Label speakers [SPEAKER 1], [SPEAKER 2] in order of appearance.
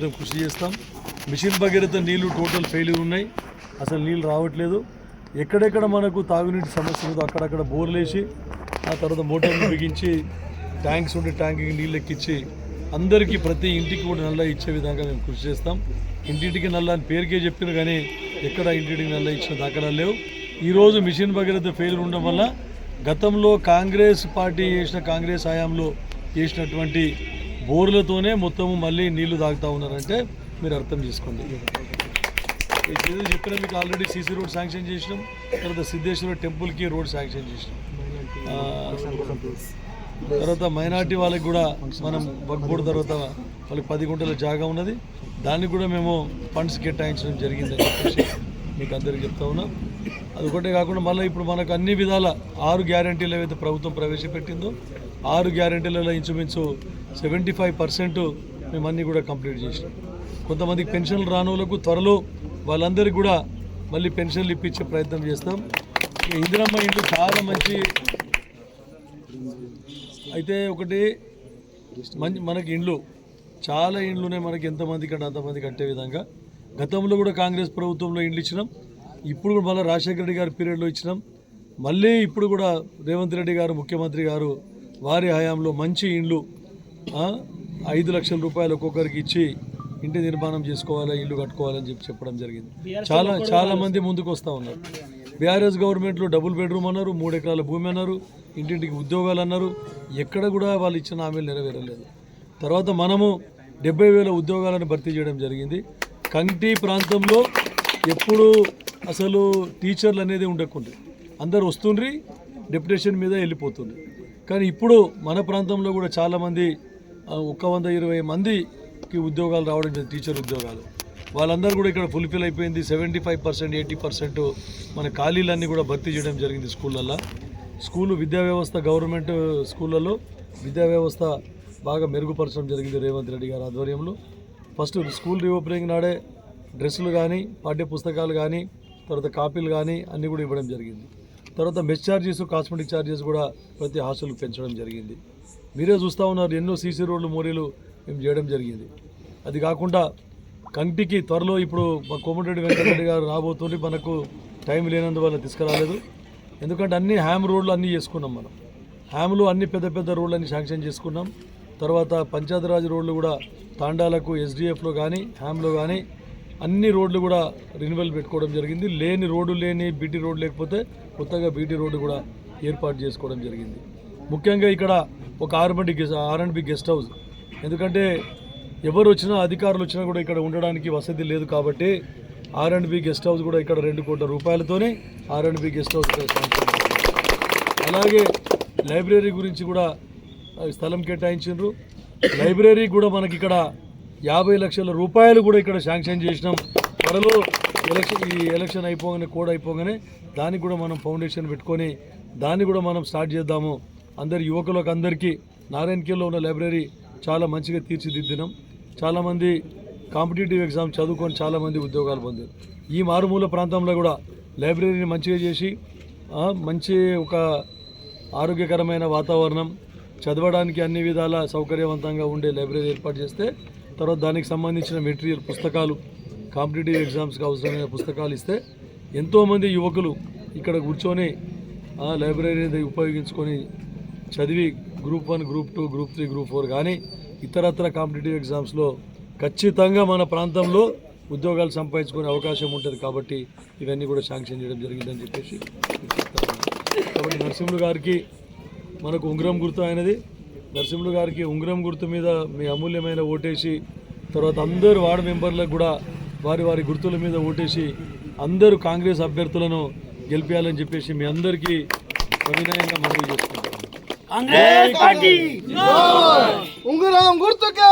[SPEAKER 1] కృషి చేస్తాం. మిషన్ భగీరథ నీళ్లు టోటల్ ఫెయిల్యూర్ ఉన్నాయి, అసలు నీళ్ళు రావట్లేదు. ఎక్కడెక్కడ మనకు తాగునీటి సమస్య ఉందో అక్కడక్కడ బోర్లేసి ఆ తర్వాత మోటార్లు బిగించి ట్యాంక్స్ ఉంటే ట్యాంక్కి నీళ్ళు ఎక్కించి అందరికీ ప్రతి ఇంటికి కూడా నల్ల ఇచ్చే విధంగా మేము కృషి చేస్తాం. ఇంటింటికి నల్ల అని పేరుకే చెప్పిన కానీ ఎక్కడ ఇంటింటికి నల్ల ఇచ్చిన దాఖలాలు లేవు. ఈరోజు మిషన్ భగీరథ ఫెయిల్యూర్ ఉండడం వల్ల గతంలో కాంగ్రెస్ పార్టీ చేసిన కాంగ్రెస్ హయాంలో చేసినటువంటి బోర్లతోనే మొత్తము మళ్ళీ నీళ్లు తాగుతూ ఉన్నారంటే మీరు అర్థం చేసుకోండి. ఏదో చెప్పినా మీకు ఆల్రెడీ సీసీ రోడ్ శాంక్షన్ చేసినాం, తర్వాత సిద్ధేశ్వర టెంపుల్కి రోడ్ శాంక్షన్ చేసినాం. తర్వాత మైనార్టీ వాళ్ళకి కూడా మనం వక్బోర్డు తర్వాత వాళ్ళకి 10 గుంటల జాగా ఉన్నది, దానికి కూడా మేము ఫండ్స్ కేటాయించడం జరిగిందని చెప్పేసి మీకు అందరికీ చెప్తా ఉన్నాం. అది ఒకటే కాకుండా మళ్ళీ ఇప్పుడు మనకు అన్ని విధాల 6 గ్యారంటీలు ఏవైతే ప్రభుత్వం ప్రవేశపెట్టిందో 6 గ్యారంటీలలో ఇంచుమించు 75% మేము అన్నీ కూడా కంప్లీట్ చేసినాం. కొంతమందికి పెన్షన్లు రానోళ్ళకు త్వరలో వాళ్ళందరికీ కూడా మళ్ళీ పెన్షన్లు ఇప్పించే ప్రయత్నం చేస్తాం. ఇందిరమ్మ ఇండ్లు చాలా మంచి అయితే ఒకటి మనకి ఇండ్లు చాలా ఇండ్లునే మనకి ఎంతమంది కంటే అంతమంది కట్టే విధంగా గతంలో కూడా కాంగ్రెస్ ప్రభుత్వంలో ఇండ్లు ఇచ్చినాం, ఇప్పుడు కూడా మళ్ళీ రాజశేఖర రెడ్డి గారి పీరియడ్లో ఇచ్చినాం. మళ్ళీ ఇప్పుడు కూడా రేవంత్ రెడ్డి గారు ముఖ్యమంత్రి గారు వారి హయాంలో మంచి ఇండ్లు 5 లక్షల రూపాయలు ఒక్కొక్కరికి ఇచ్చి ఇంటి నిర్మాణం చేసుకోవాలి, ఇల్లు కట్టుకోవాలని చెప్పడం జరిగింది. చాలా మంది ముందుకు వస్తూ ఉన్నారు. బీఆర్ఎస్ గవర్నమెంట్లో డబుల్ బెడ్రూమ్ అన్నారు, 3 ఎకరాల భూమి అన్నారు, ఇంటింటికి ఉద్యోగాలు అన్నారు, ఎక్కడ కూడా వాళ్ళు ఇచ్చిన హామీలు నెరవేరలేదు. తర్వాత మనము 70,000 ఉద్యోగాలను భర్తీ చేయడం జరిగింది. కంటి ప్రాంతంలో ఎప్పుడు అసలు టీచర్లు అనేది ఉండకుండా అందరు వస్తుండ్రి, డెప్యుటేషన్ మీద వెళ్ళిపోతుండ్రి. కానీ ఇప్పుడు మన ప్రాంతంలో కూడా చాలామంది 120 మందికి ఉద్యోగాలు రావడం జరిగింది, టీచర్ ఉద్యోగాలు. వాళ్ళందరూ కూడా ఇక్కడ ఫుల్ఫిల్ అయిపోయింది. 75%, 80% మన ఖాళీలన్నీ కూడా భర్తీ చేయడం జరిగింది స్కూళ్ళల్లో. విద్యా వ్యవస్థ గవర్నమెంట్ స్కూళ్ళల్లో విద్యా వ్యవస్థ బాగా మెరుగుపరచడం జరిగింది రేవంత్ రెడ్డి గారి ఆధ్వర్యంలో. ఫస్ట్ స్కూల్ రీఓపెనింగ్ నాడే డ్రెస్సులు కానీ, పాఠ్య పుస్తకాలు కానీ, తర్వాత కాపీలు కానీ అన్నీ కూడా ఇవ్వడం జరిగింది. తర్వాత మెస్ ఛార్జెస్, కాస్మెటిక్ ఛార్జెస్ కూడా ప్రతి హాస్టల్కి పెంచడం జరిగింది. మీరే చూస్తూ ఉన్నారు, ఎన్నో సీసీ రోడ్లు మోరీలు మేము చేయడం జరిగింది. అది కాకుండా కంటికి త్వరలో ఇప్పుడు మా కోమటిరెడ్డి వెంకటరెడ్డి గారు రాబోతుంటే మనకు టైం లేనందువల్ల తీసుకురాలేదు. ఎందుకంటే అన్ని హ్యామ్ రోడ్లు అన్నీ చేసుకున్నాం. మనం హ్యామ్లో అన్ని పెద్ద రోడ్లు శాంక్షన్ చేసుకున్నాం. తర్వాత పంచాయతీరాజ్ రోడ్లు కూడా తాండాలకు ఎస్డిఎఫ్లో కానీ హ్యామ్లో కానీ అన్ని రోడ్లు కూడా రెన్యువల్ పెట్టుకోవడం జరిగింది. లేని బీటీ రోడ్ లేకపోతే కొత్తగా బీటీ రోడ్డు కూడా ఏర్పాటు చేసుకోవడం జరిగింది. ముఖ్యంగా ఇక్కడ ఒక R&B గెస్ట్ హౌస్, ఎందుకంటే ఎవరు వచ్చినా అధికారులు వచ్చినా కూడా ఇక్కడ ఉండడానికి వసతి లేదు కాబట్టి R&B గెస్ట్ హౌస్ కూడా ఇక్కడ 2 కోట్ల రూపాయలతోనే R&B గెస్ట్ హౌస్. అలాగే లైబ్రరీ గురించి కూడా స్థలం కేటాయించారు. లైబ్రరీ కూడా మనకి ఇక్కడ 50 లక్షల రూపాయలు కూడా ఇక్కడ శాంక్షన్ చేసినాం. త్వరలో ఎలక్షన్ అయిపోగానే కోడ్ అయిపోగానే దానికి కూడా మనం ఫౌండేషన్ పెట్టుకొని దాన్ని కూడా మనం స్టార్ట్ చేద్దాము. అందరి యువకులకు అందరికీ నారాయణఖేడ్లో ఉన్న లైబ్రరీ చాలా మంచిగా తీర్చిదిద్దినాం. చాలామంది కాంపిటేటివ్ ఎగ్జామ్ చదువుకొని చాలామంది ఉద్యోగాలు పొందారు. ఈ మారుమూల ప్రాంతంలో కూడా లైబ్రరీని మంచిగా చేసి మంచి ఒక ఆరోగ్యకరమైన వాతావరణం, చదవడానికి అన్ని విధాల సౌకర్యవంతంగా ఉండే లైబ్రరీ ఏర్పాటు చేస్తే తర్వాత దానికి సంబంధించిన మెటీరియల్, పుస్తకాలు, కాంపిటేటివ్ ఎగ్జామ్స్కి అవసరమైన పుస్తకాలు ఇస్తే ఎంతోమంది యువకులు ఇక్కడ కూర్చొని లైబ్రరీని ఉపయోగించుకొని చదివి గ్రూప్ 1, గ్రూప్ 2, గ్రూప్ 3, గ్రూప్ 4 కానీ ఇతరత్ర కాంపిటేటివ్ ఎగ్జామ్స్లో ఖచ్చితంగా మన ప్రాంతంలో ఉద్యోగాలు సంపాదించుకునే అవకాశం ఉంటుంది. కాబట్టి ఇవన్నీ కూడా శాంక్షన్ చేయడం జరిగిందని చెప్పేసి కాబట్టి నరసింహులు గారికి మనకు ఉంగరం గుర్తు అయినది. నరసింహులు గారికి ఉంగరం గుర్తు మీద మీ అమూల్యమైన ఓటేసి తర్వాత అందరు వార్డు మెంబర్లకు కూడా వారి గుర్తుల మీద ఓటేసి అందరూ కాంగ్రెస్ అభ్యర్థులను గెలిపించాలని చెప్పేసి మీ అందరికీ సవినయంగా మనవి చేసుకుంటాం.
[SPEAKER 2] ఉంగరం గుర్తుకే